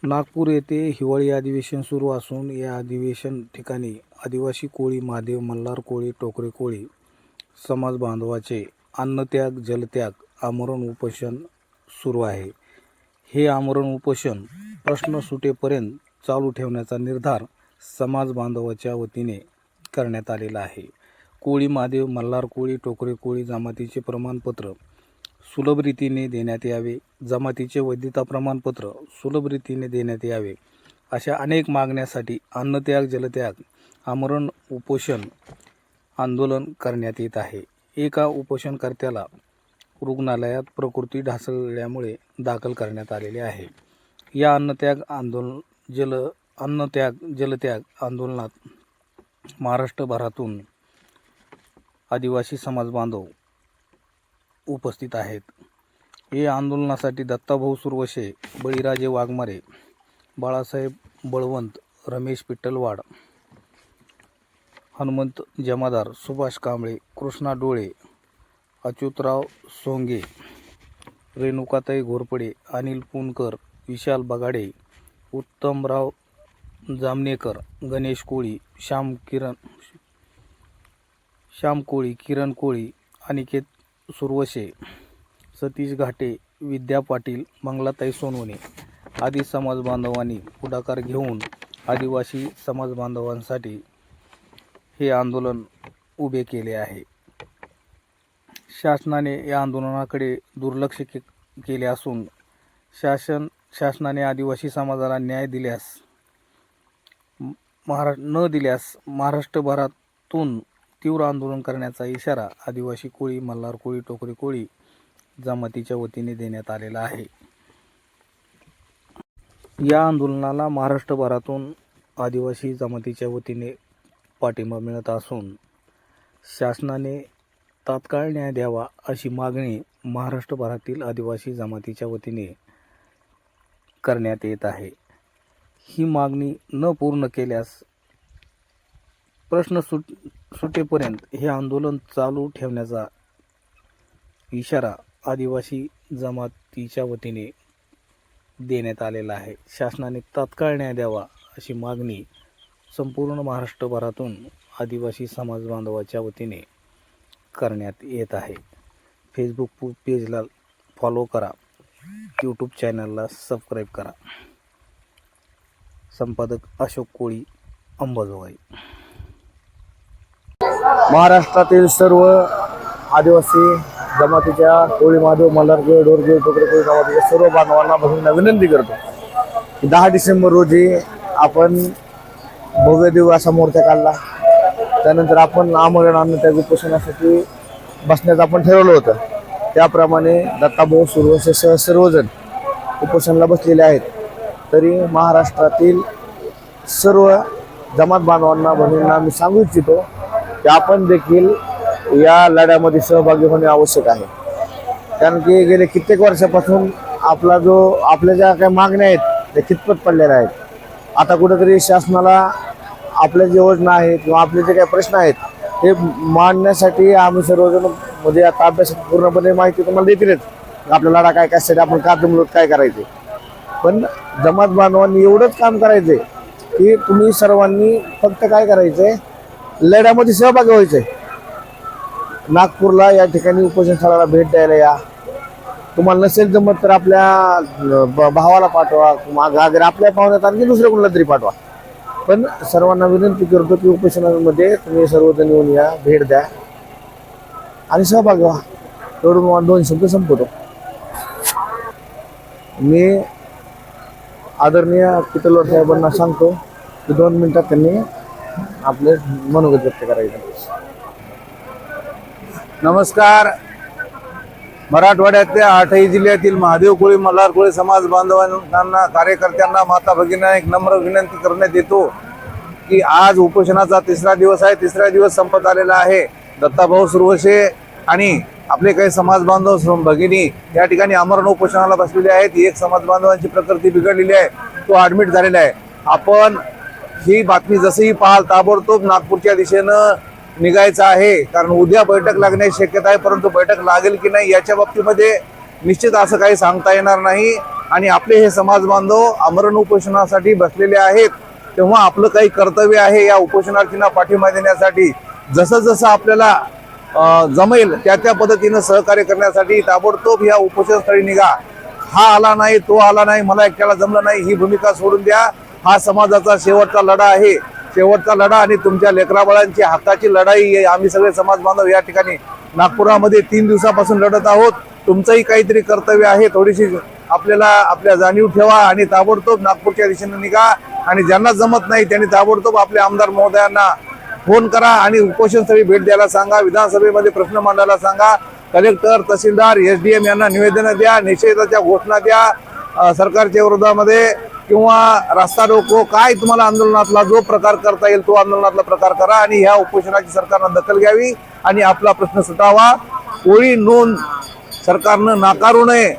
नागपूर येथे हिवाळी अधिवेशन सुरू असून या अधिवेशन ठिकाणी आदिवासी कोळी, महादेव, मल्हार कोळी, टोकरे कोळी समाज बांधवाचे अन्नत्याग, जलत्याग, आमरण उपोषण सुरू आहे. हे आमरण उपोषण प्रश्न सुटेपर्यंत चालू ठेवण्याचा निर्धार समाज बांधवाच्या वतीने करण्यात आलेला आहे. कोळी, महादेव, मल्हार कोळी, टोकरे कोळी जमातीचे प्रमाणपत्र सुलभ रीतीने देण्यात यावे, जमातीचे वैधता प्रमाणपत्र सुलभ रीतीने देण्यात यावे, अशा अनेक मागण्यासाठी अन्नत्याग, जलत्याग, आमरण उपोषण आंदोलन करण्यात येत आहे. एका उपोषणकर्त्याला रुग्णालयात प्रकृती ढासळल्यामुळे दाखल करण्यात आलेले आहे. या अन्नत्याग जलत्याग आंदोलनात महाराष्ट्रभरातून आदिवासी समाज बांधव उपस्थित आहेत. या आंदोलनासाठी दत्ताभाऊ सुरवसे, बळीराजे वाघमारे, बाळासाहेब बळवंत, रमेश पिट्टलवाड, हनुमंत जमादार, सुभाष कांबळे, कृष्णा डोळे, अच्युतराव सोंगे, रेणुकाताई घोरपडे, अनिल पुणकर, विशाल बगाडे, उत्तमराव जामनेकर, गणेश कोळी, श्याम कोळी, किरण कोळी, अनिकेत सुरवसे, सतीश घाटे, विद्या पाटील, मंगलाताई सोनवणे आदी समाज बांधवांनी पुढाकार घेऊन आदिवासी समाज बांधवांसाठी हे आंदोलन उभे केले आहे. शासनाने या आंदोलनाकडे दुर्लक्ष केले असून शासनाने आदिवासी समाजाला न्याय न दिल्यास महाराष्ट्रभरातून तीव्र आंदोलन करण्याचा इशारा आदिवासी कोळी, मल्हार कोळी, टोकरी कोळी जमातीच्या वतीने देण्यात आलेला आहे. या आंदोलनाला महाराष्ट्रभरातून आदिवासी जमातीच्या वतीने पाठिंबा मिळत असून शासनाने तात्काळ न्याय द्यावा अशी मागणी महाराष्ट्रभरातील आदिवासी जमातीच्या वतीने करण्यात येत आहे. ही मागणी न पूर्ण केल्यास प्रश्न सुटेपर्यंत हे आंदोलन चालू ठेवण्याचा इशारा आदिवासी जमातीच्या वतीने देण्यात आलेला आहे. शासनाने तात्काळ न्याय द्यावा अशी मागणी संपूर्ण महाराष्ट्रभरातून आदिवासी समाज बांधवाच्या वतीने करण्यात येत आहे. फेसबुक पेजला फॉलो करा, यूट्यूब चॅनलला सबस्क्राईब करा. संपादक अशोक कोळी, अंबाजोगाई. महाराष्ट्रातील सर्व आदिवासी जमातीच्या कोळी, महादेव, मल्हार कोळी, डोरकोळी, टोकरे कोळी जमातीच्या सर्व बांधवांना भगिनींना विनंती करतो की 10 डिसेंबर रोजी आपण भव्य दिव्य असा मोर्चा काढला. त्यानंतर आपण आमरण अन्नत्याग उपोषणासाठी बसण्याचं आपण ठरवलं होतं. त्याप्रमाणे दत्ताभाऊ सुरवसेसह सर्वजण उपोषणाला बसलेले आहेत. तरी महाराष्ट्रातील सर्व जमात बांधवांना भगिनींना मी सांगू इच्छितो की आपण देखील या लढ्यामध्ये सहभागी होणे आवश्यक आहे. कारण की गेले कित्येक वर्षापासून आपल्या ज्या काही मागण्या आहेत त्या कितपत पडलेल्या आहेत. आता कुठेतरी शासनाला आपल्या जे योजना आहेत किंवा आपले जे काही प्रश्न आहेत हे मांडण्यासाठी आम्ही सर्वजण म्हणजे आता अभ्यास पूर्णपणे माहिती तुम्हाला देतीलच. आपला लढा काय कशासाठी आपण का जमलो काय करायचे. पण जमात बांधवांनी एवढंच काम करायचंय की तुम्ही सर्वांनी फक्त काय करायचंय, लढ्यामध्ये सहभागी व्हायचंय. नागपूरला या ठिकाणी उपोषण स्थळाला भेट द्यायला या. तुम्हाला नसेल जमत तर आपल्या भावाला पाठवा, अगर आपल्या पाहुण्यात आणखी दुसऱ्या कोणाला तरी पाठवा. पण सर्वांना विनंती करतो की उपोषणामध्ये तुम्ही सर्वजण येऊन या, भेट द्या आणि सहभागी व्हा. एवढून मला 2 शब्द संपवतो. मी आदरणीय पिटलवाड साहेबांना सांगतो की 2 मिनिटात त्यांनी आपले मनोगत व्यक्त करायचं. नमस्कार. मराठवाड्यातल्या 8ही जिल्ह्यातील महादेव कोळी, मल्हार कोळी समाज बांधवांना, कार्यकर्त्यांना, माता भगिनींना एक नम्र विनंती करण्यात येतो की आज उपोषणाचा 3रा दिवस आहे. 3रा दिवस संपत आलेला आहे. दत्ताभाऊ सुरवसे आणि आपले काही समाज बांधव भगिनी या ठिकाणी आमरण उपोषणाला बसलेले आहेत. एक समाज बांधवांची प्रकृती बिघडलेली आहे, तो ॲडमिट झालेला आहे. आपण ही बातमी जसंही पाहाल ताबडतोब नागपूरच्या दिशेनं निघायचं आहे. कारण उद्या बैठक लागण्याची शक्यता आहे, परंतु बैठक लागेल की नाही याच्या बाबतीमध्ये निश्चित असं काही सांगता येणार नाही आणि आपले हे समाज बांधव आमरण उपोषणासाठी बसलेले आहेत, तेव्हा आपलं काही कर्तव्य आहे या उपोषणार्थींना पाठिंबा देण्यासाठी. जसं जसं आपल्याला जमेल त्या पद्धतीनं सहकार्य करण्यासाठी ताबडतोब या उपोषणस्थळी निघा. हा आला नाही, तो आला नाही, मला एकट्याला जमलं नाही, ही भूमिका सोडून द्या. हा समाजाचा शेवटचा लढा आहे, शेवटचा लढा आणि तुमच्या लेकराबाळांची हक्काची लढाई आम्ही सगळे समाज बांधव या ठिकाणी नागपुरामध्ये 3 दिवसापासून लढत आहोत. तुमचंही काहीतरी कर्तव्य आहे, थोडीशी आपल्याला आपल्या जाणीव ठेवा आणि ताबडतोब नागपूरच्या दिशेने निघा. आणि ज्यांना जमत नाही त्यांनी ताबडतोब आपल्या आमदार महोदयांना फोन करा आणि उपोषणस्थळी भेट द्यायला सांगा, विधानसभेमध्ये प्रश्न मांडायला सांगा, कलेक्टर, तहसीलदार, SDM यांना निवेदन द्या, निषेधाच्या घोषणा द्या सरकारच्या विरोधामध्ये, किंवा रस्ता रोको, काय तुम्हाला आंदोलनातला जो प्रकार करता येईल तो आंदोलनातला प्रकार करा आणि ह्या उपोषणाची सरकारनं दखल घ्यावी आणि आपला प्रश्न सुटावा. कोळी नोंद सरकारनं नाकारू नये,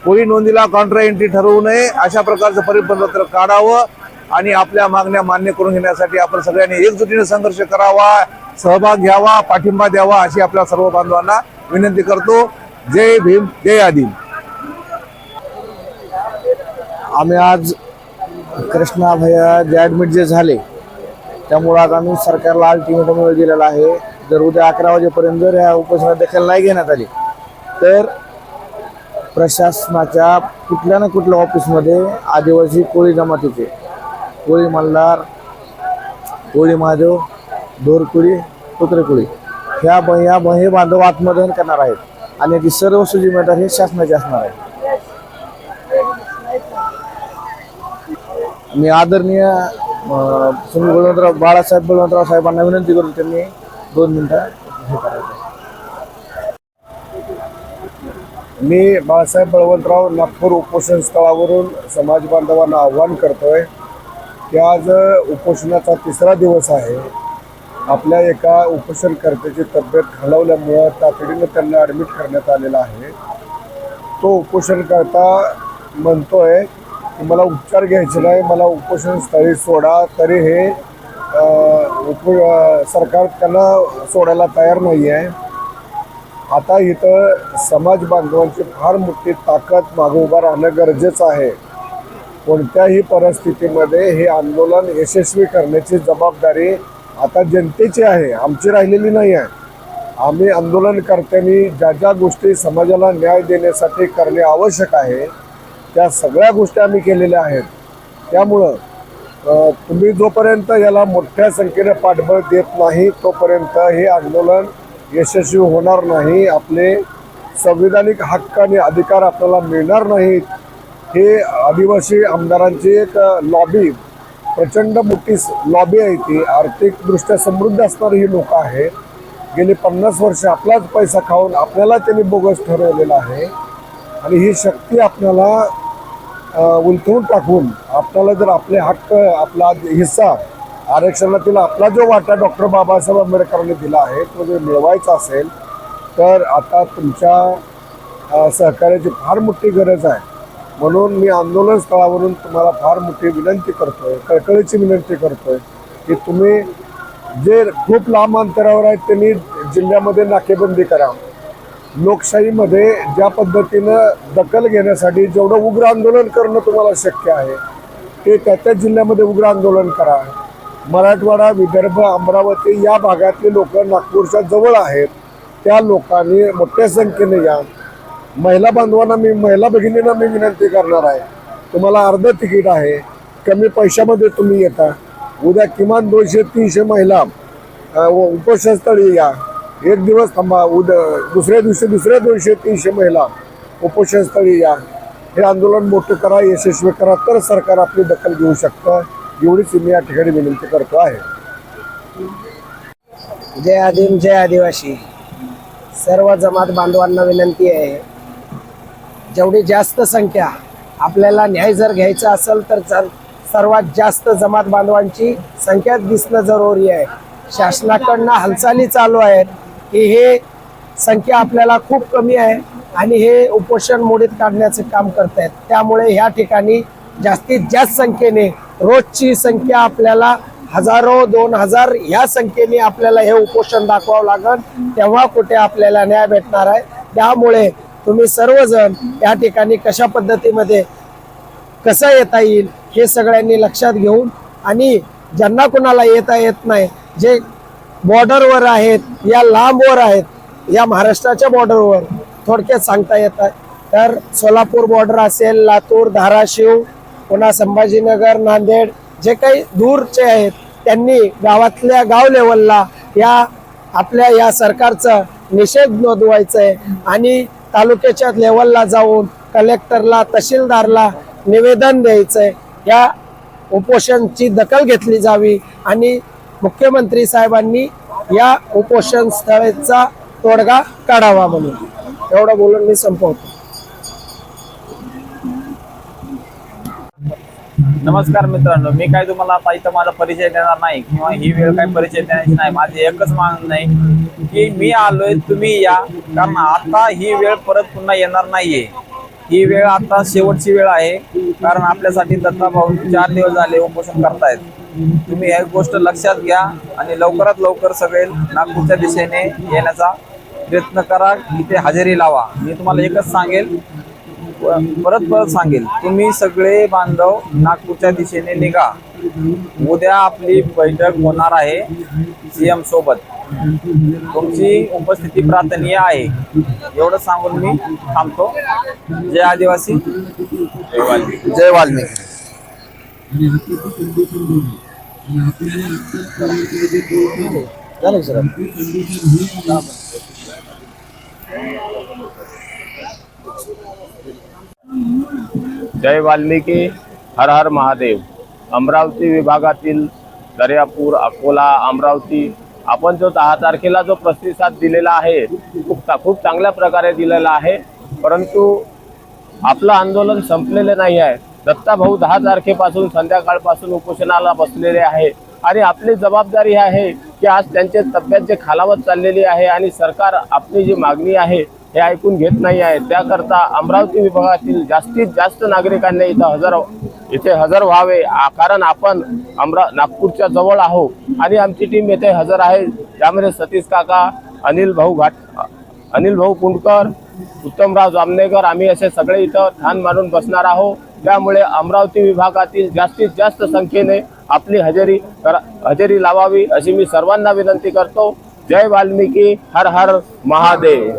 कोळी नोंदीला कॉन्ट्रा एंट्री ठरवू नये, अशा प्रकारचं परिपत्र काढावं आणि आपल्या मागण्या मान्य करून घेण्यासाठी आपण सगळ्यांनी एकजुटीने संघर्ष करावा, सहभाग घ्यावा, पाठिंबा द्यावा अशी आपल्या सर्व बांधवांना विनंती करतो. जय भीम, जय आदिम. आम्ही आज कृष्णा भैया जे ॲडमिट जे झाले त्यामुळे आज आम्ही सरकारला अल्टिमेटम दिलेला आहे. जर उद्या 11 वाजेपर्यंत जर ह्या उपोषणात दखल नाही घेण्यात आली तर प्रशासनाच्या कुठल्या ना कुठल्या ऑफिसमध्ये आदिवासी कोळी जमातीचे, कोळी मल्हार, कोळी महादेव, ढोरकोळी, टोकरेकोळी ह्या हे बांधव आत्मदहन करणार आहेत आणि ती सर्व जिम्मेदारी हे शासनाची असणार आहे. मी आदरणीय सुनील बळवंतराव, बाळासाहेब बळवंतराव साहेबांना विनंती करून त्यांनी 2 मिनिटं हे करायचं. मी बाळासाहेब बळवंतराव नागपूर उपोषण स्थळावरून समाज बांधवांना आव्हान करतोय की आज उपोषणाचा 3रा दिवस आहे. आपल्या एका उपोषणकर्त्याची तब्येत खालावल्यामुळं तातडीनं त्यांना ॲडमिट करण्यात आलेला आहे. तो उपोषणकर्ता म्हणतोय की मला उपचार घ्यायचे नाही, मला उपोषण स्थळी सोडा, तरी हे सरकार त्यांना सोडायला तयार नाही आहे. आता इथं समाज बांधवांची फार मोठी ताकद मागे उभा राहणं गरजेचं आहे. कोणत्याही परिस्थितीमध्ये हे आंदोलन यशस्वी करण्याची जबाबदारी आता जनतेची आहे, आमची राहिलेली नाही आहे. आम्ही आंदोलनकर्त्यांनी ज्या ज्या गोष्टी समाजाला न्याय देण्यासाठी करणे आवश्यक आहे त्या सगळ्या गोष्टी आम्ही केलेल्या आहेत. त्यामुळं तुम्ही जोपर्यंत याला मोठ्या संख्येने पाठबळ देत नाही तोपर्यंत हे आंदोलन यशस्वी होणार नाही. आपले संविधानिक हक्क आणि अधिकार आपल्याला मिळणार नाहीत. हे आदिवासी आमदारांची एक लॉबी, प्रचंड मोठी लॉबी आहे. ती आर्थिकदृष्ट्या समृद्ध असणारी ही लोक आहेत. गेली 50 वर्ष आपलाच पैसा खाऊन आपल्याला त्यांनी बोगस ठरवलेला आहे आणि ही शक्ती आपल्याला उलथवून टाकून आपल्याला जर आपले हक्क, आपला हिस्सा आरक्षणातील आपला जो वाटा डॉक्टर बाबासाहेब आंबेडकरांनी दिला आहे तो जर मिळवायचा असेल तर आता तुमच्या सहकार्याची फार मोठी गरज आहे. म्हणून मी आंदोलन स्थळावरून तुम्हाला फार मोठी विनंती करतोय, कळकळीची विनंती करतोय की तुम्ही जे खूप लांब अंतरावर आहेत त्यांनी जिल्ह्यामध्ये नाकेबंदी करा. लोकशाहीमध्ये ज्या पद्धतीनं दखल घेण्यासाठी जेवढं उग्र आंदोलन करणं तुम्हाला शक्य आहे ते त्या जिल्ह्यामध्ये उग्र आंदोलन करा. मराठवाडा, विदर्भ, अमरावती या भागातले लोक नागपूरच्या जवळ आहेत. त्या लोकांनी मोठ्या संख्येने या. महिला बांधवांना महिला भगिनींना मी विनंती करणार आहे, तुम्हाला अर्ध तिकीट आहे, कमी पैशामध्ये तुम्ही येता. उद्या किमान 200-300 महिला उपोषणस्थळी या. एक दिवस थांबा, उद्या दुसऱ्या दिवशी 200-300 महिला उपोषणस्थळी या. हे आंदोलन मोठं करा, यशस्वी करा, तर सरकार आपली दखल घेऊ शकतं. एवढीच मी या ठिकाणी विनंती करतो आहे. जय आदिम, जय आदिवासी. सर्व जमात बांधवांना विनंती आहे, जेवढी जास्त संख्या आपल्याला न्याय जर घ्यायचा असेल तर सर्वात जास्त जमात बांधवांची संख्या दिसणं जरुरी आहे. शासनाकडनं हालचाली चालू आहेत की हे संख्या आपल्याला खूप कमी आहे आणि हे उपोषण मोडीत काढण्याचे काम करत आहेत. त्यामुळे ह्या ठिकाणी जास्तीत जास्त संख्येने, रोजची संख्या आपल्याला 1000-2000 ह्या संख्येने आपल्याला हे उपोषण दाखवावं लागेल, तेव्हा कुठे आपल्याला न्याय भेटणार आहे. त्यामुळे तुम्ही सर्वजण या ठिकाणी कशा पद्धतीमध्ये कसं येता येईल हे सगळ्यांनी लक्षात घेऊन, आणि ज्यांना कुणाला येता येत नाही, जे बॉर्डरवर आहेत या लांबवर आहेत, या महाराष्ट्राच्या बॉर्डरवर थोडक्यात सांगता येतात तर सोलापूर बॉर्डर असेल, लातूर, धाराशिव, पुन्हा संभाजीनगर, नांदेड, जे काही दूरचे आहेत त्यांनी गावातल्या गाव लेवलला या आपल्या या सरकारचा निषेध नोंदवायचा आहे आणि तालुक्याच्या लेवलला जाऊन कलेक्टरला, तहसीलदारला निवेदन द्यायचं आहे. या उपोषणची दखल घेतली जावी आणि मुख्यमंत्री साहेबांनी या उपोषण स्थळाचा तोडगा काढावा म्हणून एवढं बोलून मी संपवतो. नमस्कार मित्रांनो, मी काय तुम्हाला आता इथं माझा परिचय देणार नाही किंवा ही वेळ काय परिचय देण्याची नाही. माझे एकच म्हणणं आहे की मी आलोय, तुम्ही या, कारण आता ही वेळ परत पुन्हा येणार नाहीये. ही वेळ आता शेवटची वेळ आहे, कारण आपल्यासाठी दत्ताभाऊ 4 दिवस झाले उपोषण करतायत. तुम्ही एक गोष्ट लक्षात घ्या आणि लवकरात लवकर सगळे नागपूरच्या दिशेने येण्याचा प्रयत्न करा, इथे हजेरी लावा. मी तुम्हाला एकच सांगेल, परत सांगेल, तुम्ही सगळे बांधव नागपूरच्या दिशेने निघा. उद्या आपली बैठक होणार आहे सीएम सोबत. तुमची उपस्थिती प्रार्थनीय आहे. एवढं सांगून मी थांबतो. जय आदिवासी, जय वाल्मिकी. झालं सर. जय वाल्मिकी, हर हर महादेव. अमरावती विभागातील दर्यापूर, अकोला, अमरावती आपण जो 10 तारखेला जो प्रतिसाद दिलेला आहे खूप चांगल्या प्रकारे दिलेला आहे. परंतु आपलं आंदोलन संपलेले नाही आहे. दत्ताभाऊ 10 तारखेपासून संध्याकाळपासून उपोषणाला बसलेले आहे आणि आपली जबाबदारी आहे की आज त्यांचे तब्येत जे खालावत चाललेली आहे आणि सरकार आपली जी मागणी आहे हे ऐकून घेत नाही आहे. त्याकरता अमरावती विभागातील जास्तीत जास्त नागरिकांनी इथे हजर व्हावे, कारण आपण नागपूरच्या जवळ आहोत आणि आमची टीम येथे हजर आहे. यामध्ये सतीश काका, अनिल भाऊ पुंडकर, उत्तमराव जामनेकर, आम्ही असे सगळे इथं ठाण मारून बसणार आहोत. त्यामुळे अमरावती विभागातील जास्तीत जास्त संख्येने आपली हजेरी लावावी अशी मी सर्वांना विनंती करतो. जय वाल्मिकी, हर हर महादेव.